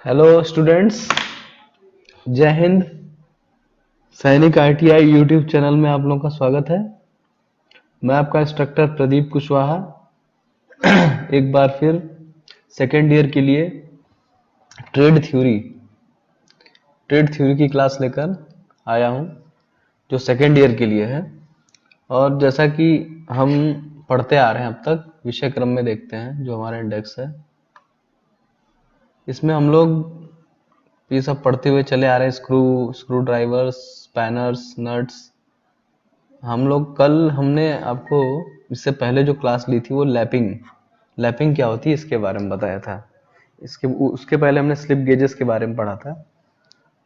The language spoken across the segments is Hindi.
हेलो स्टूडेंट्स, जय हिंद। सैनिक आईटीआई यूट्यूब चैनल में आप लोगों का स्वागत है। मैं आपका इंस्ट्रक्टर प्रदीप कुशवाहा एक बार फिर सेकेंड ईयर के लिए ट्रेड थ्योरी की क्लास लेकर आया हूं, जो सेकेंड ईयर के लिए है। और जैसा कि हम पढ़ते आ रहे हैं अब तक, विषय क्रम में देखते हैं जो हमारा इंडेक्स है। इसमें हम लोग ये सब पढ़ते हुए चले आ रहे हैं। Screw drivers, spanners, nuts. हमने आपको इससे पहले जो क्लास ली थी वो लैपिंग क्या होती है इसके बारे में बताया था। उसके पहले हमने स्लिप गेजेस के बारे में पढ़ा था,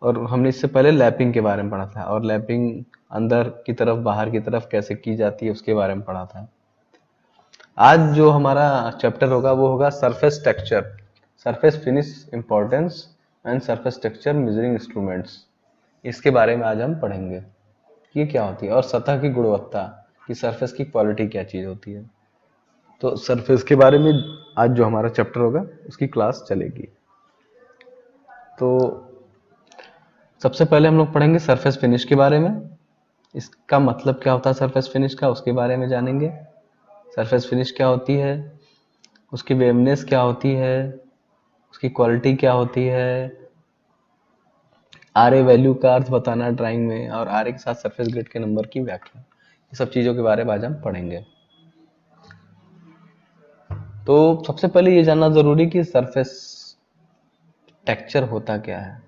और हमने इससे पहले लैपिंग के बारे में पढ़ा था, और लैपिंग अंदर की तरफ बाहर की तरफ कैसे की जाती है उसके बारे में पढ़ा था। आज जो हमारा चैप्टर होगा वो होगा surface texture, surface finish importance and surface texture measuring instruments. इसके बारे में आज हम पढ़ेंगे ये क्या होती है, और सतह की गुणवत्ता की, सरफेस की क्वालिटी क्या चीज होती है। तो सरफेस के बारे में आज जो हमारा चैप्टर होगा उसकी क्लास चलेगी। तो सबसे पहले हम लोग पढ़ेंगे सरफेस फिनिश के बारे में। इसका मतलब क्या होता है सरफेस फिनिश का, उसके बारे में जानेंगे। सरफेस फिनिश क्या होती है, उसकी वेवनेस क्या होती है, उसकी क्वालिटी क्या होती है, आरए वैल्यू का अर्थ बताना ड्राइंग में, और आरए के साथ सरफेस ग्रेड के नंबर की व्याख्या। ये सब चीजों के बारे में आज हम पढ़ेंगे। तो सबसे पहले ये जानना जरूरी कि सरफेस टेक्सचर होता क्या है।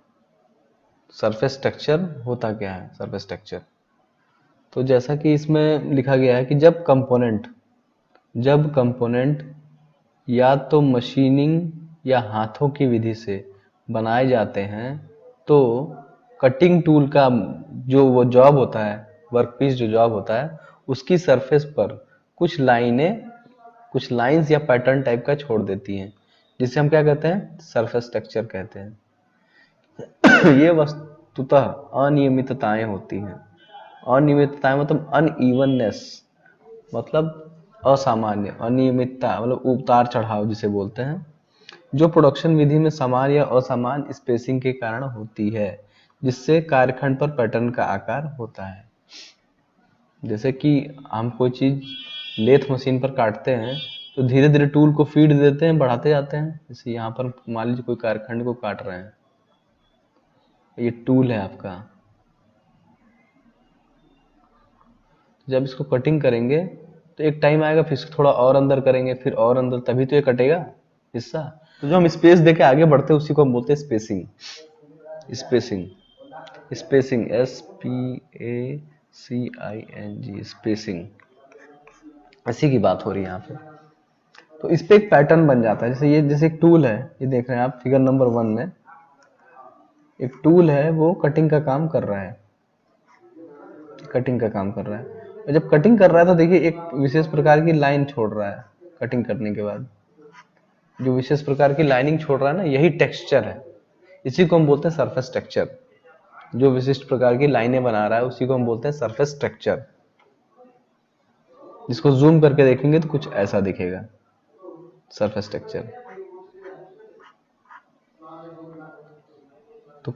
सरफेस टेक्सचर होता क्या है, सरफेस टेक्सचर। तो जैसा कि इसमें लिखा गया है कि जब कंपोनेंट या तो मशीनिंग या हाथों की विधि से बनाए जाते हैं, तो कटिंग टूल का जो वो जॉब होता है, वर्कपीस जो जॉब होता है, उसकी सरफेस पर कुछ लाइंस या पैटर्न टाइप का छोड़ देती हैं, जिसे हम क्या कहते हैं, सरफेस टेक्सचर कहते हैं। ये वस्तुतः अनियमितताएं होती हैं। अनियमितताएं मतलब अनइवननेस, मतलब असामान्य, अनियमितता मतलब उतार चढ़ाव जिसे बोलते हैं, जो प्रोडक्शन विधि में समान या असमान स्पेसिंग के कारण होती है, जिससे कार्यखंड पर पैटर्न का आकार होता है। जैसे कि हम कोई चीज लेथ मशीन पर काटते हैं तो धीरे धीरे टूल को फीड देते हैं, बढ़ाते जाते हैं। जैसे यहाँ पर मान लीजिए कोई कार्यखंड को काट रहे हैं, ये टूल है आपका। जब इसको कटिंग करेंगे तो एक टाइम आएगा, फिर इसको थोड़ा और अंदर करेंगे, फिर और अंदर, तभी तो ये कटेगा हिस्सा। तो जो हम स्पेस देके आगे बढ़ते हैं उसी को हम बोलते हैं स्पेसिंग। SPACING, spacing. इसी की बात हो रही है यहाँ पे। तो इस पे एक पैटर्न बन जाता है। जैसे एक टूल है, ये देख रहे हैं आप फिगर नंबर 1 में, एक टूल है, वो कटिंग का काम कर रहा है। और जब कटिंग कर रहा है तो देखिए एक विशेष प्रकार की लाइन छोड़ रहा है। कटिंग करने के बाद जो विशेष प्रकार की लाइनिंग छोड़ रहा है ना, यही टेक्सचर है। इसी को हम बोलते हैं सरफेस टेक्सचर। जो विशिष्ट प्रकार की लाइनें बना रहा है उसी को हम बोलते हैं सरफेस टेक्सचर। जिसको जूम करके देखेंगे तो कुछ ऐसा दिखेगा सरफेस टेक्सचर। तो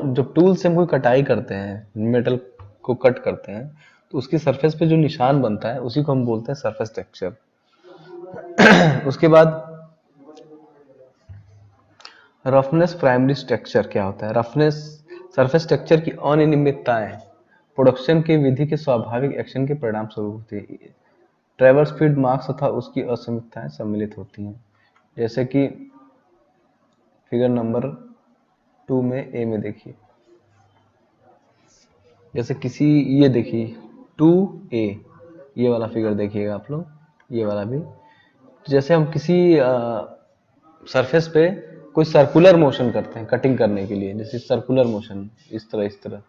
जब टूल से हम कोई कटाई करते हैं, मेटल को कट करते हैं, तो उसकी सरफेस पे जो निशान बनता है उसी को हम बोलते हैं सरफेस टेक्सचर। उसके बाद रफनेस प्राइमरी टेक्सचर क्या होता है। रफनेस सरफेस टेक्सचर की अनियमितताएं प्रोडक्शन की विधि के स्वाभाविक एक्शन के परिणाम स्वरूप होती है। ट्रेवर्स फीड मार्क्स तथा उसकी असमितताएं सम्मिलित होती हैं। जैसे कि फिगर नंबर 2 में ए में देखिए, जैसे ये देखिए 2A, ये वाला फिगर देखिएगा आप लोग, ये वाला भी। जैसे हम किसी सरफेस पे कोई सर्कुलर मोशन करते हैं कटिंग करने के लिए, जैसे सर्कुलर मोशन, इस तरह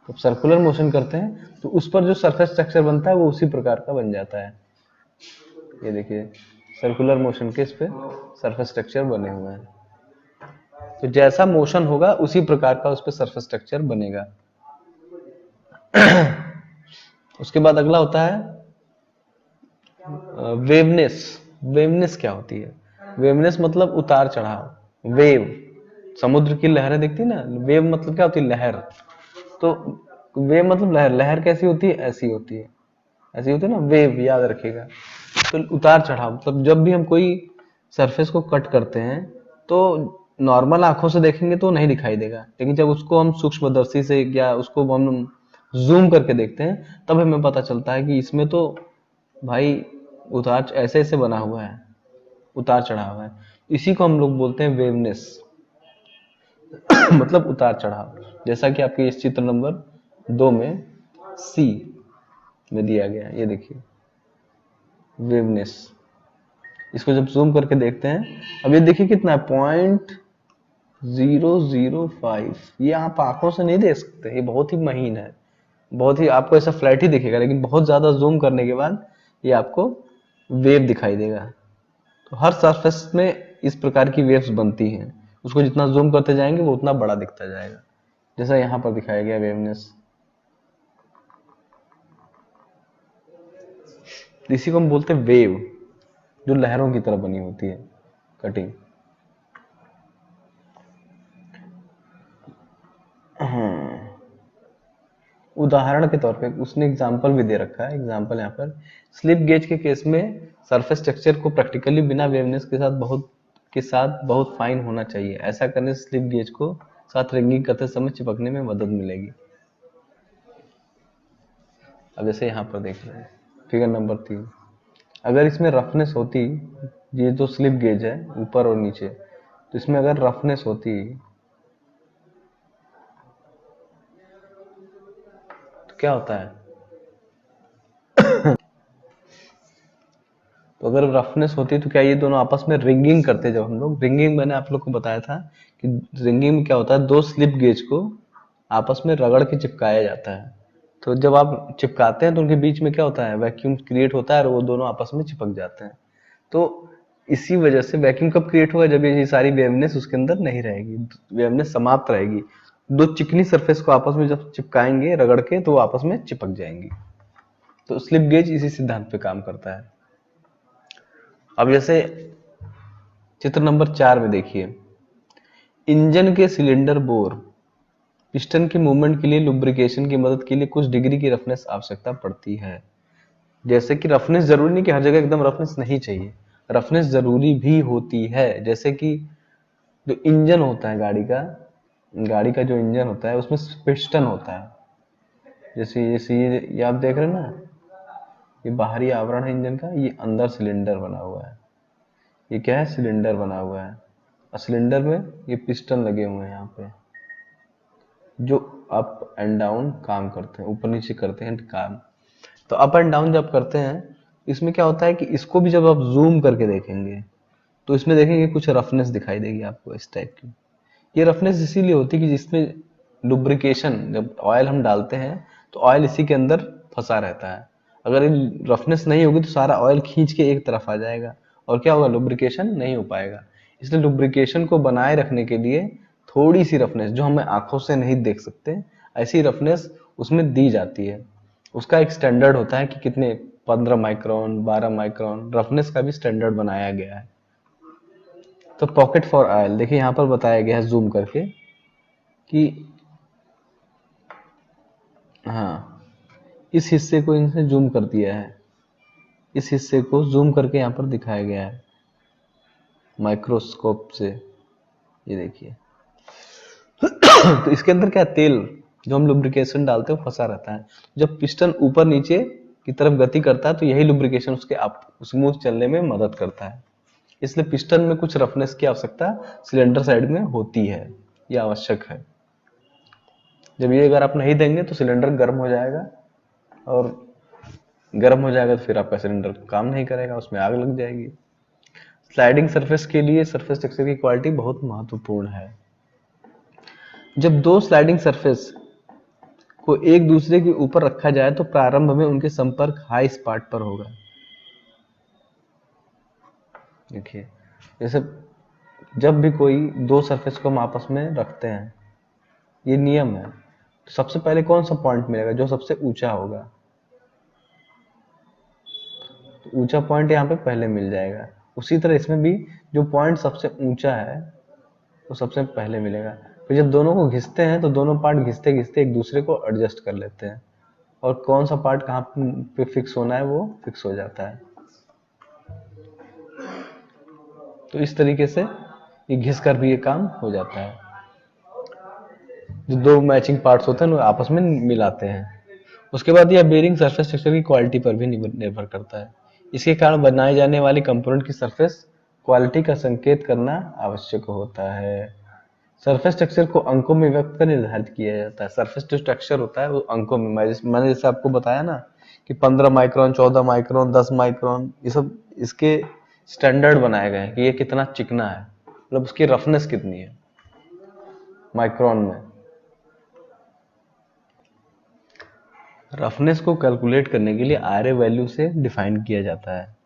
तो सर्कुलर मोशन करते हैं तो उस पर जो सरफेस टेक्सचर बनता है वो उसी प्रकार का बन जाता है। ये देखिए सर्कुलर मोशन के इस पे सरफेस टेक्सचर बने हुए हैं। तो जैसा मोशन होगा उसी प्रकार का उस पे सरफेस टेक्सचर बनेगा। उसके बाद अगला होता है वेवनेस। वेवनेस क्या होती है। वेवनेस मतलब उतार चढ़ाव, वेव। समुद्र की लहरें दिखती ना, वेव मतलब क्या होती है, लहर। तो वेव मतलब लहर, लहर कैसी होती है, ऐसी होती है, ऐसी होती है ना वेव, याद रखिएगा। तो उतार चढ़ाव मतलब जब भी हम कोई सरफेस को कट करते हैं तो नॉर्मल आंखों से देखेंगे तो नहीं दिखाई देगा, लेकिन जब उसको हम सूक्ष्मदर्शी से या उसको हम जूम करके देखते हैं तब हमें पता चलता है कि इसमें तो भाई उतार ऐसे ऐसे बना हुआ है, उतार चढ़ाव है। इसी को हम लोग बोलते हैं वेवनेस। मतलब उतार चढ़ाव, जैसा कि आपके इस चित्र नंबर 2 में सी में दिया गया है, ये देखिए वेवनेस। इसको जब जूम करके देखते हैं, अब ये देखिए कितना है, 0.005। ये आप आंखों से नहीं देख सकते, ये बहुत ही महीन है, बहुत ही आपको ऐसा फ्लैट ही दिखेगा, लेकिन बहुत ज्यादा जूम करने के बाद ये आपको वेव दिखाई देगा। तो हर सरफेस में इस प्रकार की वेव्स बनती हैं, उसको जितना जूम करते जाएंगे वो उतना बड़ा दिखता जाएगा, जैसा यहाँ पर दिखाया गया वेवनेस। इसी को हम बोलते हैं वेव, जो लहरों की तरह बनी होती है कटिंग। उदाहरण के तौर पे उसने एग्जाम्पल भी दे रखा है, एग्जाम्पल यहाँ पर स्लिप गेज के केस में सरफेस स्ट्रक्चर को प्रैक्टिकली बिना वेवनेस के साथ बहुत फाइन होना चाहिए। ऐसा करने से स्लिप गेज को साथ रिंगिंग करते समय चिपकने में मदद मिलेगी। अब जैसे यहाँ पर देख रहे हैं फिगर नंबर 3, अगर इसमें रफनेस होती, ये जो स्लिप गेज है ऊपर और नीचे, तो इसमें अगर रफनेस होती तो क्या होता है, तो अगर रफनेस होती तो क्या ये दोनों आपस में रिंगिंग करते, जब हम लोग रिंगिंग, मैंने आप लोग को बताया था कि रिंगिंग में क्या होता है, दो स्लिप गेज को आपस में रगड़ के चिपकाया जाता है। तो जब आप चिपकाते हैं तो उनके बीच में क्या होता है, वैक्यूम क्रिएट होता है और वो दोनों आपस में चिपक जाते हैं। तो इसी वजह से वैक्यूम कब क्रिएट होगा, जब ये सारी वेवनेस उसके अंदर नहीं रहेगी, वेवनेस समाप्त रहेगी। दो चिकनी सरफेस को आपस में जब चिपकाएंगे रगड़ के तो वो आपस में चिपक जाएंगी। तो स्लिप गेज इसी सिद्धांत पे काम करता है। अब जैसे चित्र नंबर 4 में देखिए, इंजन के सिलेंडर बोर पिस्टन के मूवमेंट के लिए लुब्रिकेशन की मदद के लिए कुछ डिग्री की रफनेस आवश्यकता पड़ती है। जैसे कि रफनेस जरूरी नहीं कि हर जगह एकदम रफनेस नहीं चाहिए, रफनेस जरूरी भी होती है। जैसे कि जो इंजन होता है गाड़ी का जो इंजन होता है उसमें पिस्टन होता है। जैसे ये आप देख रहे हैं ना, ये बाहरी आवरण है इंजन का, ये अंदर सिलेंडर बना हुआ है, ये क्या है, सिलेंडर बना हुआ है। और सिलेंडर में ये पिस्टन लगे हुए हैं यहाँ पे, जो अप एंड डाउन काम करते हैं, ऊपर नीचे करते हैं काम। तो अप एंड डाउन जब करते हैं, इसमें क्या होता है कि इसको भी जब आप जूम करके देखेंगे तो इसमें देखेंगे कुछ रफनेस दिखाई देगी आपको इस टाइप की। ये रफनेस इसीलिए होती है कि जिसमें लुब्रिकेशन, जब ऑयल हम डालते हैं तो ऑयल इसी के अंदर फंसा रहता है। अगर रफनेस नहीं होगी तो सारा ऑयल खींच के एक तरफ आ जाएगा और क्या होगा, लुब्रिकेशन नहीं हो पाएगा। इसलिए लुब्रिकेशन को बनाए रखने के लिए थोड़ी सी रफनेस, जो हमें आंखों से नहीं देख सकते, ऐसी रफनेस उसमें दी जाती है। उसका एक स्टैंडर्ड होता है कि कितने, 15 माइक्रोन, 12 माइक्रोन रफनेस का भी स्टैंडर्ड बनाया गया है। तो पॉकेट फॉर ऑयल देखिए यहाँ पर बताया गया है जूम करके कि हाँ, इस हिस्से को इनसे जूम कर दिया है, इस हिस्से को जूम करके यहाँ पर दिखाया गया है माइक्रोस्कोप से, ये देखिए। तो इसके अंदर क्या, तेल जो हम लुब्रिकेशन डालते हैं फंसा रहता है। जब पिस्टन ऊपर नीचे की तरफ गति करता है तो यही लुब्रिकेशन उसके आप स्मूथ चलने में मदद करता है। इसलिए पिस्टन में कुछ रफनेस की आवश्यकता सिलेंडर साइड में होती है, ये आवश्यक है। जब ये अगर आप नहीं देंगे तो सिलेंडर गर्म हो जाएगा, और गर्म हो जाएगा तो फिर आपका सिलेंडर काम नहीं करेगा, उसमें आग लग जाएगी। स्लाइडिंग सरफेस के लिए सरफेस टेक्सचर की क्वालिटी बहुत महत्वपूर्ण है। जब दो स्लाइडिंग सरफेस को एक दूसरे के ऊपर रखा जाए तो प्रारंभ में उनके संपर्क हाई स्पॉट पर होगा। देखिए, जैसे जब भी कोई दो सरफेस को हम आपस में रखते हैं, ये नियम है, तो सबसे पहले कौन सा पॉइंट मिलेगा, जो सबसे ऊंचा होगा, तो ऊंचा पॉइंट यहाँ पे पहले मिल जाएगा। उसी तरह इसमें भी जो पॉइंट सबसे ऊंचा है वो सबसे पहले मिलेगा। फिर जब दोनों को घिसते हैं तो दोनों पार्ट घिसते घिसते एक दूसरे को एडजस्ट कर लेते हैं, और कौन सा पार्ट कहाँ पे फिक्स होना है वो फिक्स हो जाता है। तो इस तरीके से ये घिस कर भी ये काम हो जाता है। जो दो मैचिंग पार्ट्स होते हैं वो आपस में मिलाते हैं। उसके बाद यह बेरिंग सरफेस स्ट्रक्चर की क्वालिटी पर भी निर्भर करता है। इसके कारण बनाए जाने वाली कंपोनेंट की सरफेस क्वालिटी का संकेत करना आवश्यक होता है। सरफेस स्ट्रक्चर को अंकों में व्यक्त कर निर्धारित किया जाता है। सरफेस जो स्ट्रक्चर होता है वो अंकों में, मैंने जैसे आपको बताया ना कि 15 माइक्रोन, 14 माइक्रोन, 10 माइक्रोन, ये सब इसके स्टैंडर्ड बनाए गए हैं कि ये कितना चिकना है, मतलब उसकी रफनेस कितनी है माइक्रोन में। रफनेस को कैलकुलेट करने के लिए आरए वैल्यू से डिफाइन किया जाता है।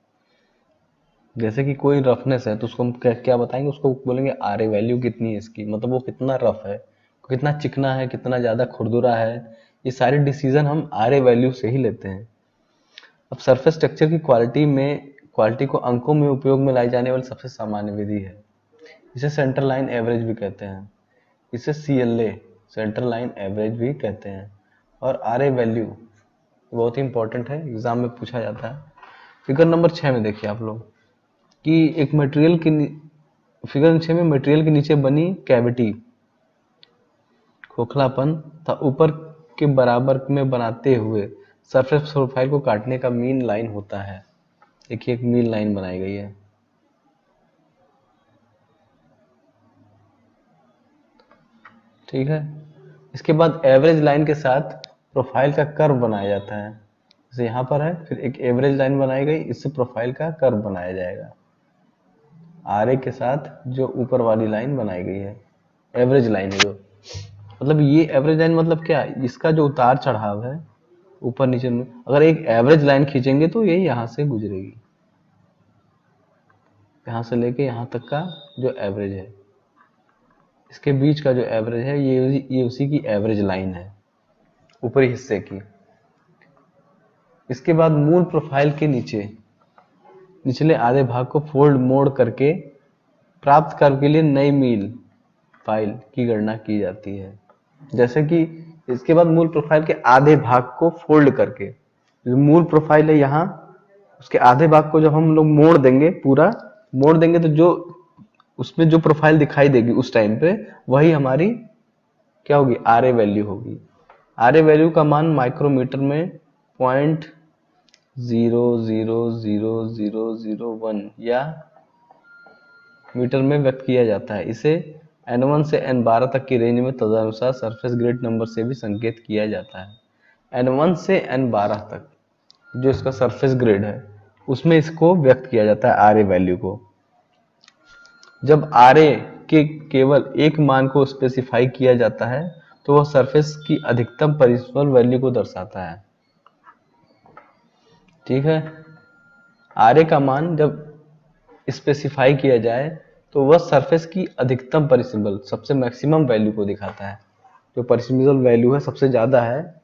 जैसे कि कोई रफनेस है तो उसको हम क्या बताएंगे, उसको बोलेंगे आरए वैल्यू कितनी है इसकी, मतलब वो कितना रफ है, कितना चिकना है, कितना ज्यादा खुरदुरा है। ये सारे डिसीजन हम आरए वैल्यू से ही लेते हैं। अब सरफेस स्ट्रक्चर की क्वालिटी को अंकों में उपयोग में लाई जाने वाली सबसे सामान्य विधि है। इसे सेंटर लाइन एवरेज भी कहते हैं। इसे CLA सेंटर लाइन एवरेज भी कहते हैं। और आरए वैल्यू बहुत ही इंपॉर्टेंट है, एग्जाम में पूछा जाता है। फिगर नंबर 6 में देखिए आप लोग कि एक मटेरियल की फिगर 6 में मटेरियल के नीचे बनी कैविटी खोखलापन था ऊपर के बराबर में बनाते हुए सरफेस प्रोफाइल को काटने का मीन लाइन होता है। देखिए एक मीन लाइन बनाई गई है। ठीक है, इसके बाद एवरेज लाइन के साथ प्रोफाइल का कर्व बनाया जाता है। जैसे यहाँ पर है, फिर एक एवरेज लाइन बनाई गई, इससे प्रोफाइल का कर्व बनाया जाएगा। आरए के साथ जो ऊपर वाली लाइन बनाई गई है एवरेज लाइन है, जो मतलब ये एवरेज लाइन मतलब क्या है, इसका जो उतार चढ़ाव है ऊपर नीचे में, अगर एक एवरेज लाइन खींचेंगे तो ये यहाँ से गुजरेगी, यहाँ से लेके यहाँ तक का जो एवरेज है, इसके बीच का जो एवरेज है ये उसी की एवरेज लाइन है ऊपरी हिस्से की। इसके बाद मूल प्रोफाइल के निचले आधे भाग को फोल्ड मोड़ करके प्राप्त कर्व के लिए नई मील फाइल की गणना की जाती है। जैसे कि इसके बाद मूल प्रोफाइल के आधे भाग को फोल्ड करके, जो मूल प्रोफाइल है यहाँ, उसके आधे भाग को जब हम लोग मोड़ देंगे, पूरा मोड़ देंगे, तो जो उसमें जो प्रोफाइल दिखाई देगी उस टाइम पे वही हमारी क्या होगी, आरए वैल्यू होगी। आरए वैल्यू का मान माइक्रोमीटर में 0.0000001 या मीटर में व्यक्त किया जाता है। इसे N1 से N12 तक की रेंज में तदनुसार सरफेस ग्रेड नंबर से भी संकेत किया जाता है। N1 से N12 तक जो इसका सरफेस ग्रेड है उसमें इसको व्यक्त किया जाता है आरए वैल्यू को। जब आरए के केवल एक मान को स्पेसिफाई किया जाता है तो वह सरफेस की अधिकतम परमिसिबल वैल्यू को दर्शाता है। ठीक है, आरए का मान जब स्पेसिफाई किया जाए तो वह सरफेस की अधिकतम परमिसिबल, सबसे मैक्सिमम वैल्यू को दिखाता है। जो परमिसिबल वैल्यू है सबसे ज्यादा है,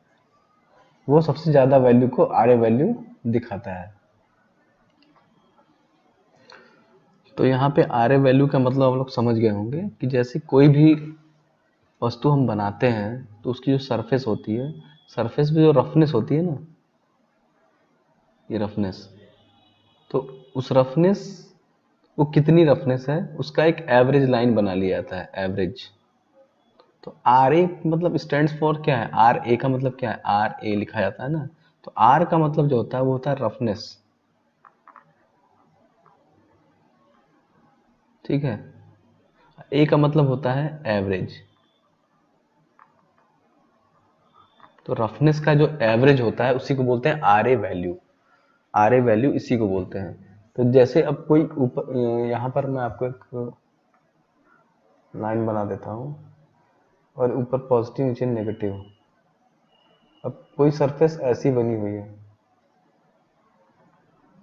वो सबसे ज्यादा वैल्यू को आरए वैल्यू दिखाता है। तो यहाँ पे आरए वैल्यू का मतलब आप लोग समझ गए होंगे कि जैसे कोई भी वस्तु हम बनाते हैं तो उसकी जो सरफेस होती है, सरफेस पे जो रफनेस होती है ना, ये रफनेस, तो उस रफनेस, वो कितनी रफनेस है उसका एक एवरेज लाइन बना लिया जाता है, एवरेज। तो आर ए मतलब स्टैंड्स फॉर क्या है, आर ए का मतलब क्या है, आर ए लिखा जाता है ना, तो आर का मतलब जो होता है वो होता है रफनेस। ठीक है, ए का मतलब होता है एवरेज। तो रफनेस का जो एवरेज होता है उसी को बोलते हैं R A value. R A value इसी को बोलते हैं। तो जैसे अब कोई ऊपर, यहाँ पर मैं आपको एक लाइन बना देता हूँ और ऊपर पॉजिटिव नीचे नेगेटिव। अब कोई सरफेस ऐसी बनी हुई है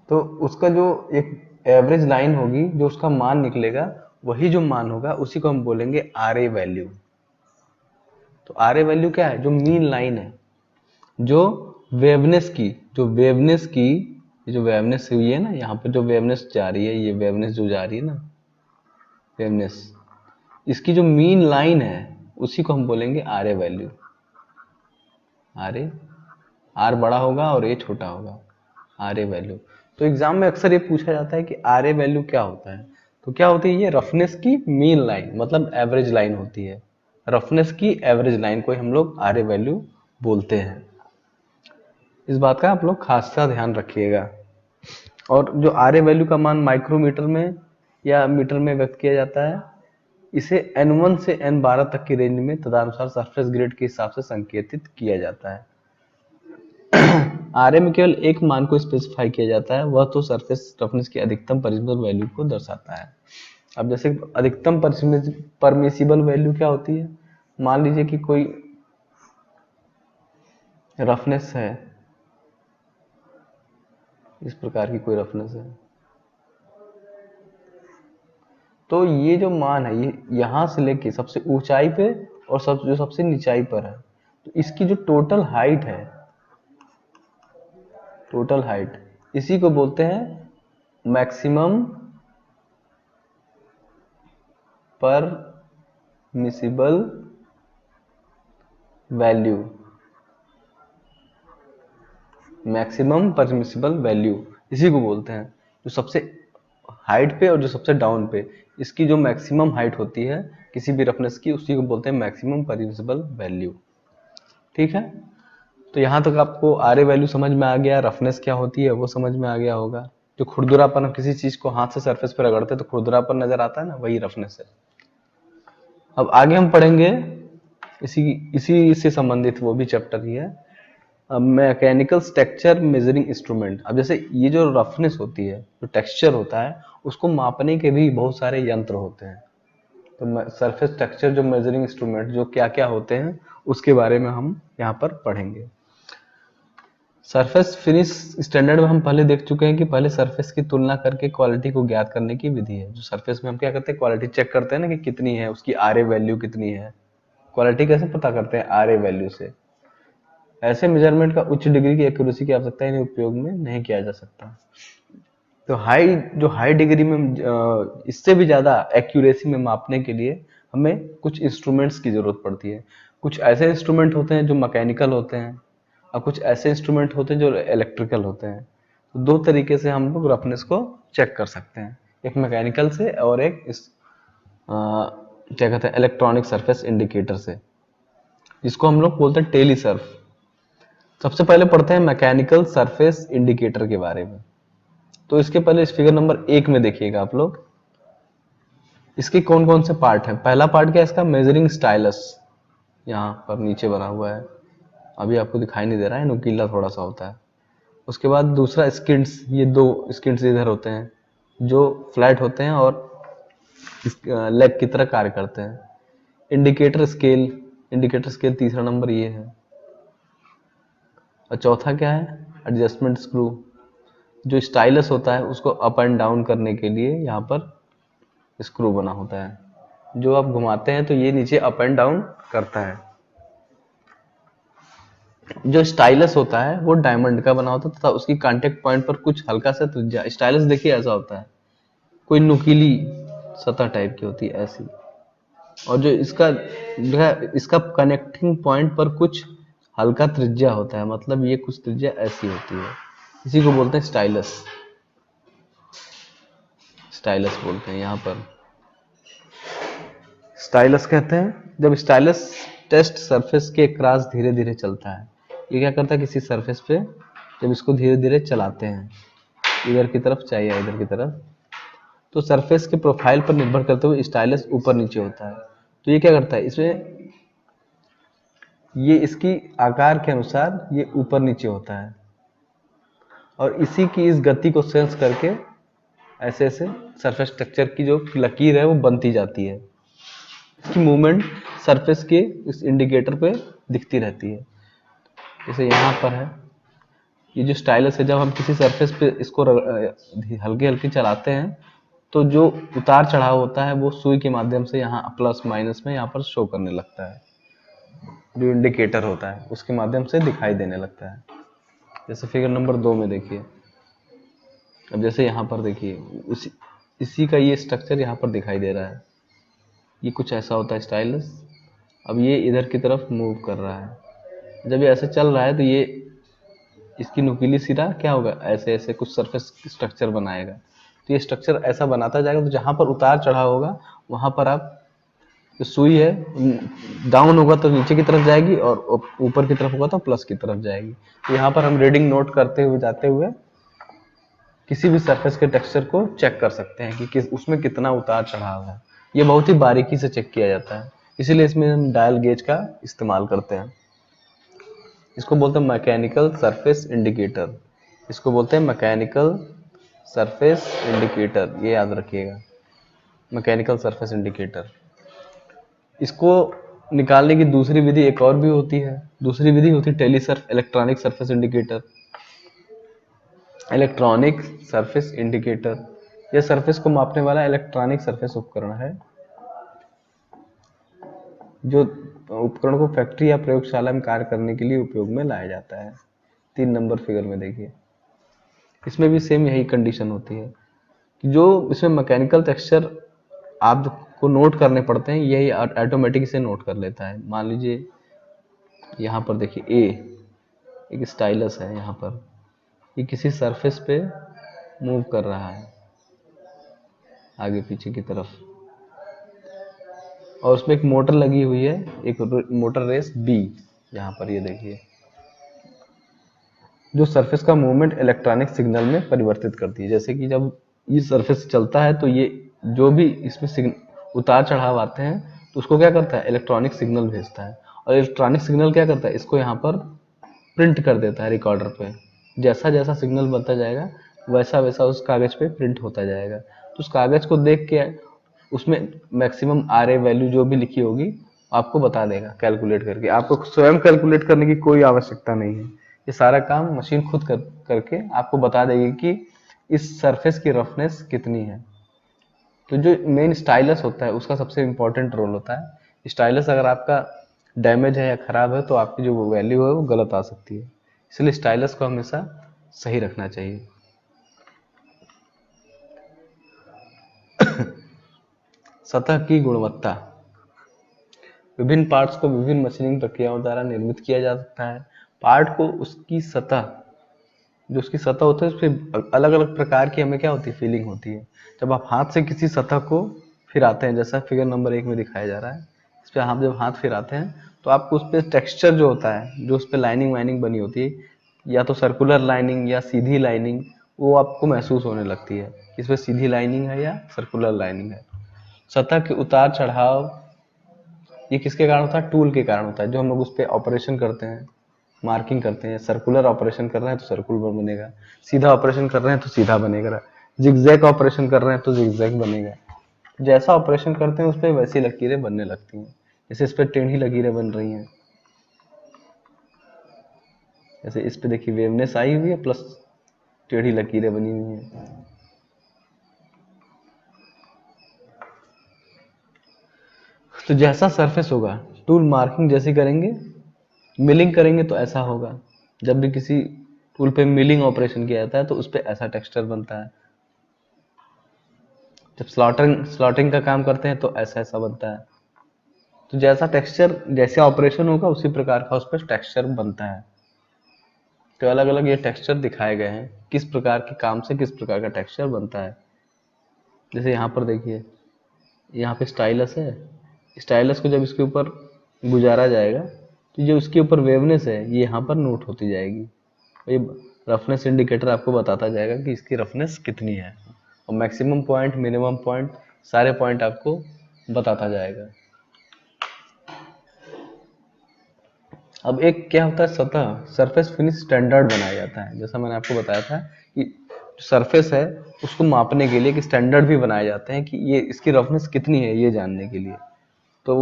तो उसका जो एक एवरेज लाइन होगी, जो उसका मान निकलेगा, वही जो मान होगा उसी को हम बोलेंगे आर ए वैल्यू। तो आर ए वैल्यू क्या है, जो मीन लाइन है, जो वेवनेस की, जो वेवनेस हुई है ना, यहाँ पर जो वेवनेस जा रही है, ये वेवनेस जो जा रही है ना, वेवनेस, इसकी जो मीन लाइन है उसी को हम बोलेंगे R A value. R A, R बड़ा होगा और ए छोटा होगा, आर ए वैल्यू। तो एग्जाम में अक्सर ये पूछा जाता है कि आर ए वैल्यू क्या होता है। तो क्या होती है, ये रफनेस की मीन लाइन मतलब एवरेज लाइन होती है। रफनेस की एवरेज लाइन को हम लोग आर ए वैल्यू बोलते हैं। इस बात का आप लोग खासा ध्यान रखिएगा। और जो आर ए वैल्यू का मान माइक्रोमीटर में या मीटर में व्यक्त किया जाता है, इसे N1 से N12 तक की रेंज में तदनुसार सरफेस ग्रेड के हिसाब से संकेतित किया जाता है। आरए में केवल एक मान को स्पेसिफाई किया जाता है, वह तो सरफेस रफनेस की अधिकतम परमिसिबल वैल्यू को दर्शाता है। अब जैसे अधिकतम परमिसिबल वैल्यू क्या होती है, मान लीजिए कि कोई रफनेस है, इस प्रकार की कोई रफनेस है, तो ये जो मान है ये यहां से लेके सबसे ऊंचाई पे और जो सबसे निचाई पर है, तो इसकी जो टोटल हाइट है, टोटल हाइट, इसी को बोलते हैं maximum permissible value. Maximum permissible value इसी को बोलते हैं, जो सबसे हाइट पे और जो सबसे डाउन पे, इसकी जो मैक्सिमम हाइट होती है किसी भी रफनेस की, उसी को बोलते हैं मैक्सिमम परमिसिबल वैल्यू। ठीक है, तो यहाँ तक आपको आर ए वैल्यू समझ में आ गया, रफनेस क्या होती है वो समझ में आ गया होगा। जो खुरदुरापन, हम किसी चीज को हाथ से सरफेस पर रगड़ते तो खुरदुरापन नजर आता है ना, वही रफनेस है। अब आगे हम पढ़ेंगे इसी से संबंधित वो भी चैप्टर ही है, मैकेनिकल स्ट्रक्चर मेजरिंग इंस्ट्रूमेंट। अब जैसे ये जो रफनेस होती है, जो टेक्सचर होता है, उसको मापने के भी बहुत सारे यंत्र होते हैं। तो सरफेस टेक्सचर जो मेजरिंग इंस्ट्रूमेंट जो क्या क्या होते हैं उसके बारे में हम यहाँ पर पढ़ेंगे। सरफेस फिनिश स्टैंडर्ड में हम पहले देख चुके हैं कि पहले सरफेस की तुलना करके क्वालिटी को ज्ञात करने की विधि है। जो सरफेस में हम क्या करते हैं, क्वालिटी चेक करते हैं ना कि कितनी है, उसकी आर ए वैल्यू कितनी है। क्वालिटी कैसे पता करते हैं, आर ए वैल्यू से। ऐसे मेजरमेंट का उच्च डिग्री की एक्यूरेसी की आवश्यकता इन्हें उपयोग में नहीं किया जा सकता। तो हाई डिग्री में इससे भी ज्यादा एक्यूरेसी में मापने के लिए हमें कुछ इंस्ट्रूमेंट्स की जरूरत पड़ती है। कुछ ऐसे इंस्ट्रूमेंट होते हैं जो मैकेनिकल होते हैं और कुछ ऐसे इंस्ट्रूमेंट होते हैं जो इलेक्ट्रिकल होते हैं। तो दो तरीके से हम लोग रफनेस को चेक कर सकते हैं, एक मैकेनिकल से और एक क्या कहते हैं इलेक्ट्रॉनिक सरफेस इंडिकेटर से, जिसको हम लोग बोलते हैं टेलीसर्फ। सबसे पहले पढ़ते हैं मैकेनिकल सरफेस इंडिकेटर के बारे में। तो इसके पहले इस फिगर नंबर 1 में देखिएगा आप लोग, इसके कौन कौन से पार्ट हैं। पहला पार्ट क्या है इसका, मेजरिंग स्टाइलस, यहाँ पर नीचे बना हुआ है, अभी आपको दिखाई नहीं दे रहा है, नुकीला थोड़ा सा होता है। उसके बाद दूसरा स्किड्स, ये दो स्किड्स इधर होते हैं जो फ्लैट होते हैं और लेग की तरह कार्य करते हैं। इंडिकेटर स्केल तीसरा नंबर ये है। और चौथा क्या है, एडजस्टमेंट स्क्रू, जो स्टाइलस होता है उसको अप एंड डाउन करने के लिए यहाँ पर स्क्रू बना होता है, जो आप घुमाते हैं तो ये नीचे अप एंड डाउन करता है। जो स्टाइलस होता है वो डायमंड का बना होता है तथा उसकी कांटेक्ट पॉइंट पर कुछ हल्का सा त्रिज्या, स्टाइलस देखिए ऐसा होता है, कोई नुकीली सतह टाइप की होती है ऐसी, और जो इसका जो है इसका कनेक्टिंग पॉइंट पर कुछ हल्का त्रिज्या होता है, मतलब ये कुछ त्रिज्या ऐसी होती है, इसी को बोलते हैं स्टाइलस। स्टाइलस बोलते हैं यहाँ पर, स्टाइलस कहते हैं जब स्टाइलस टेस्ट सरफेस के क्रॉस धीरे धीरे चलता है। ये क्या करता है, किसी सरफेस पे जब इसको धीरे धीरे चलाते हैं इधर की तरफ चाहे या इधर की तरफ, तो सरफेस के प्रोफाइल पर निर्भर करते हुए स्टाइलस ऊपर नीचे होता है। तो ये क्या करता है, इसमें ये इसकी आकार के अनुसार ये ऊपर नीचे होता है और इसी की इस गति को सेंस करके ऐसे ऐसे सरफेस स्ट्रक्चर की जो लकीर है वो बनती जाती है। इसकी मूवमेंट सरफेस के इस इंडिकेटर पे दिखती रहती है। जैसे यहाँ पर है ये जो स्टाइलस है, जब हम किसी सरफेस पे इसको हल्के हल्के चलाते हैं तो जो उतार चढ़ाव होता है वो सुई के माध्यम से यहाँ प्लस माइनस में यहाँ पर शो करने लगता है, जो इंडिकेटर होता है उसके माध्यम से दिखाई देने लगता है। जैसे फिगर नंबर 2 में देखिए, अब जैसे यहाँ पर देखिए इसी का ये स्ट्रक्चर यहाँ पर दिखाई दे रहा है। ये कुछ ऐसा होता है स्टाइलस। अब ये इधर की तरफ मूव कर रहा है। जब ये ऐसे चल रहा है तो ये इसकी नुकीली सिरा क्या होगा, ऐसे ऐसे कुछ सरफेस स्ट्रक्चर बनाएगा। तो ये स्ट्रक्चर ऐसा बनाता जाएगा, तो जहाँ पर उतार चढ़ाव होगा वहाँ पर आप जो सुई है डाउन होगा तो नीचे की तरफ जाएगी, और ऊपर की तरफ होगा तो प्लस की तरफ जाएगी। तो यहाँ पर हम रीडिंग नोट करते हुए जाते हुए किसी भी सरफेस के टेक्सचर को चेक कर सकते हैं कि उसमें कितना उतार चढ़ाव है। ये बहुत ही बारीकी से चेक किया जाता है, इसीलिए इसमें हम डायल गेज का इस्तेमाल करते हैं। इसको बोलते हैं मैकेनिकल सरफेस इंडिकेटर। इसको बोलते हैं मैकेनिकल सरफेस इंडिकेटर, ये याद रखिएगा, मैकेनिकल सरफेस इंडिकेटर। इसको निकालने की दूसरी विधि एक और भी होती है। दूसरी विधि होती है टेलीसर्फ, electronic surface indicator. Electronic surface indicator यह सरफेस को मापने वाला इलेक्ट्रॉनिक सरफेस उपकरण है, जो उपकरण को फैक्ट्री या प्रयोगशाला में कार्य करने के लिए उपयोग में लाया जाता है। 3 नंबर फिगर में देखिए, इसमें भी सेम यही कंडीशन होती है कि जो इसमें मैकेनिकल टेक्सचर आपको नोट करने पड़ते हैं, यही ऑटोमेटिक से नोट कर लेता है। मान लीजिए यहाँ पर देखिए एक स्टाइलस है, यहाँ पर ये किसी सरफेस पे मूव कर रहा है आगे पीछे की तरफ, और उसमें एक मोटर लगी हुई है, एक मोटर रेस बी। यहाँ पर ये देखिए, जो सरफेस का मूवमेंट इलेक्ट्रॉनिक सिग्नल में परिवर्तित करती है। जैसे कि जब ये सरफेस चलता है तो ये जो भी इसमें उतार चढ़ाव आते हैं तो उसको क्या करता है, इलेक्ट्रॉनिक सिग्नल भेजता है। और इलेक्ट्रॉनिक सिग्नल क्या करता है, इसको यहाँ पर प्रिंट कर देता है रिकॉर्डर पे। जैसा जैसा सिग्नल बनता जाएगा वैसा वैसा उस कागज पे प्रिंट होता जाएगा। तो उस कागज को देख के उसमें मैक्सिमम RA वैल्यू जो भी लिखी होगी आपको बता देगा कैलकुलेट करके। आपको स्वयं कैलकुलेट करने की कोई आवश्यकता नहीं है, ये सारा काम मशीन खुद करके आपको बता देगी कि इस सरफेस की रफनेस कितनी है। तो जो मेन स्टाइलस होता है उसका सबसे इम्पोर्टेंट रोल होता है। स्टाइलस अगर आपका डैमेज है या खराब है तो आपकी जो वैल्यू है वो गलत आ सकती है, इसलिए स्टाइलस को हमेशा सही रखना चाहिए। सतह की गुणवत्ता, विभिन्न पार्ट्स को विभिन्न मशीनिंग प्रक्रियाओं द्वारा निर्मित किया जा सकता है। पार्ट को उसकी सतह, जो उसकी सतह होती है उस पर अलग अलग प्रकार की हमें क्या होती है, फीलिंग होती है। जब आप हाथ से किसी सतह को फिराते हैं, जैसा फिगर नंबर 1 में दिखाया जा रहा है, इस पर आप जब हाथ फिराते हैं तो आपको उस पर टेक्सचर जो होता है, जो उस पर लाइनिंग वाइनिंग बनी होती है, या तो सर्कुलर लाइनिंग या सीधी लाइनिंग, वो आपको महसूस होने लगती है कि इस पर सीधी लाइनिंग है या सर्कुलर लाइनिंग है। सतह के उतार चढ़ाव ये किसके कारण होता है, टूल के कारण होता है। जो हम लोग उस पर ऑपरेशन करते हैं, मार्किंग करते हैं, सर्कुलर ऑपरेशन कर रहे हैं तो सर्कुलर बनेगा, सीधा ऑपरेशन कर रहे हैं तो सीधा बनेगा, जिगजैग ऑपरेशन कर रहे हैं तो जिगजैग बनेगा। जैसा ऑपरेशन करते हैं उस पर वैसी लकीरें बनने लगती हैं। जैसे इस पर टेढ़ी लकीरें बन रही हैं, जैसे इस पे देखिए वेवनेस आई हुई है प्लस टेढ़ी लकीरें बनी हुई हैं। तो जैसा सरफेस होगा, टूल मार्किंग जैसी करेंगे, मिलिंग करेंगे तो ऐसा होगा। जब भी किसी टूल पे मिलिंग ऑपरेशन किया जाता है तो उस पर ऐसा टेक्सचर बनता है। जब स्लॉटिंग का काम करते हैं तो ऐसा ऐसा बनता है। तो जैसा टेक्सचर, जैसे ऑपरेशन होगा उसी प्रकार का उस पर टेक्सचर बनता है। तो अलग अलग ये टेक्सचर दिखाए गए हैं, किस प्रकार के काम से किस प्रकार का टेक्सचर बनता है। जैसे यहाँ पर देखिए, यहाँ पे स्टाइलस है, स्टाइलस को जब इसके ऊपर गुजारा जाएगा तो जो उसके ऊपर वेवनेस है ये यहाँ पर नोट होती जाएगी। ये रफनेस इंडिकेटर आपको बताता जाएगा कि इसकी रफनेस कितनी है, और मैक्सिमम पॉइंट, मिनिमम पॉइंट, सारे पॉइंट आपको बताता जाएगा। अब एक क्या होता है, सतह सरफेस फिनिश स्टैंडर्ड बनाया जाता है। जैसा मैंने आपको बताया था कि सरफेस है उसको मापने के लिए एक स्टैंडर्ड भी बनाए जाते हैं कि ये इसकी रफनेस कितनी है ये जानने के लिए। तो